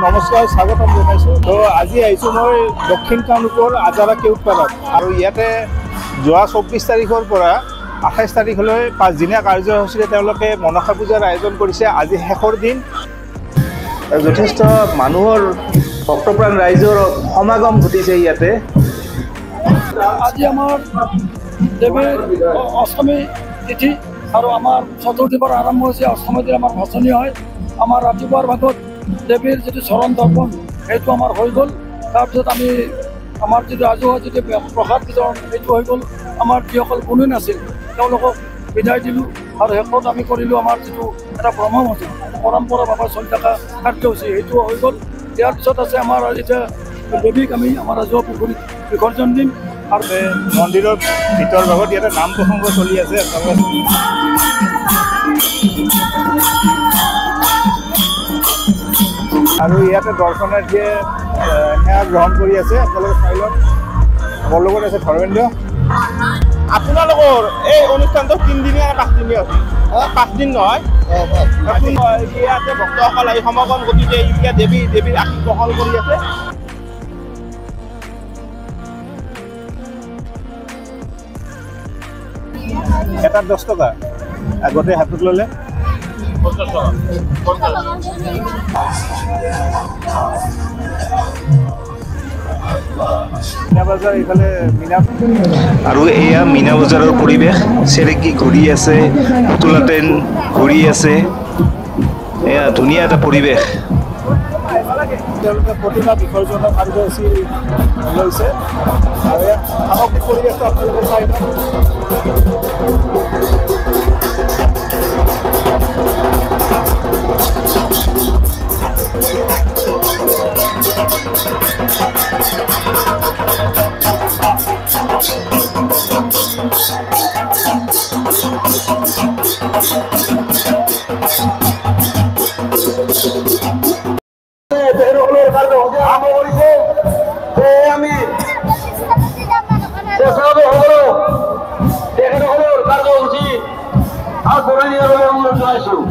নমস্কাৰ স্বাগতম জনাইছোঁ। তো আজি আহিছোঁ মই দক্ষিণ কামৰূপৰ আজাৰা কেওটপাৰাত আৰু ইয়াতে যোৱা 24 তাৰিখৰ পৰা 28 তাৰিখলৈ 5 দিনীয়া কাৰ্যসূচীৰে তেওঁলোকে মনসা পূজাৰ আয়োজন কৰিছে। আজি শেষৰ দিন, যথেষ্ট মানুহৰ ভক্তপ্ৰাণ ৰাইজৰ সমাগম ঘটিছে ইয়াতে। আজি আমাৰ দেৱীৰ অষ্টমী তিথি আৰু আমাৰ চতুৰ্থীৰ পৰা আৰম্ভ হৈছে। অষ্টমী দিন আমাৰ ভচনি হয়। আমাৰ ৰাতিপুৱাৰ ভাগত দেৱীৰ যিটো চৰণ দৰ্পণ সেইটো আমাৰ হৈ গ'ল। তাৰপিছত আমি আমাৰ যিটো ৰাজহুৱা যিটো প্ৰসাদ বিতৰণ সেইটো হৈ গ'ল। আমাৰ যিসকল গুণী নাছিল তেওঁলোকক বিদায় দিলোঁ আৰু শেষত আমি কৰিলোঁ আমাৰ যিটো এটা ব্ৰহ্মমতী পৰম্পৰাভাৱে চলি থকা কাৰ্যসূচী সেইটো হৈ গ'ল। ইয়াৰ পিছত আছে আমাৰ এতিয়া দেৱীক আমি আমাৰ ৰাজহুৱা পুখুৰীত বিসৰ্জন দিম। আৰু মন্দিৰৰ ভিতৰ ভাগত ইয়াতে নাম প্ৰসংগ চলি আছে। আৰু ইয়াতে দৰ্শনাৰ্থীয়ে সেৱা গ্ৰহণ কৰি আছে। আপোনালোকে চাই লওক। মোৰ লগত আছে ধৰ্মেন্দ্ৰ। আপোনালোকৰ এই অনুষ্ঠানটো 3 দিনীয়া 5 দিনীয়া আছিল? 5 দিন নহয়, ইয়াতে ভক্তসকল আহি সমাগম ঘটিছে। এতিয়া দেৱীৰ আশীষ গ্ৰহণ কৰি আছে। এটাত 10 টকা, আগতে হাতত ল'লে 50 টকা। আৰু এয়া মীনা বজাৰৰ পৰিৱেশ। চেৰেকী ঘূৰি আছে, পুতলা ট্ৰেইন ঘূৰি আছে। এয়া ধুনীয়া এটা পৰিৱেশ। তেওঁলোকে প্ৰতিমা বিসৰ্জনৰ কাৰ্যসূচী লৈছে আৰু ইয়াত সামগ্ৰিক পৰিৱেশটো আপোনালোকে চাই। আমি কাৰ্যসূচী আৰু অনুৰোধ জনাইছোঁ।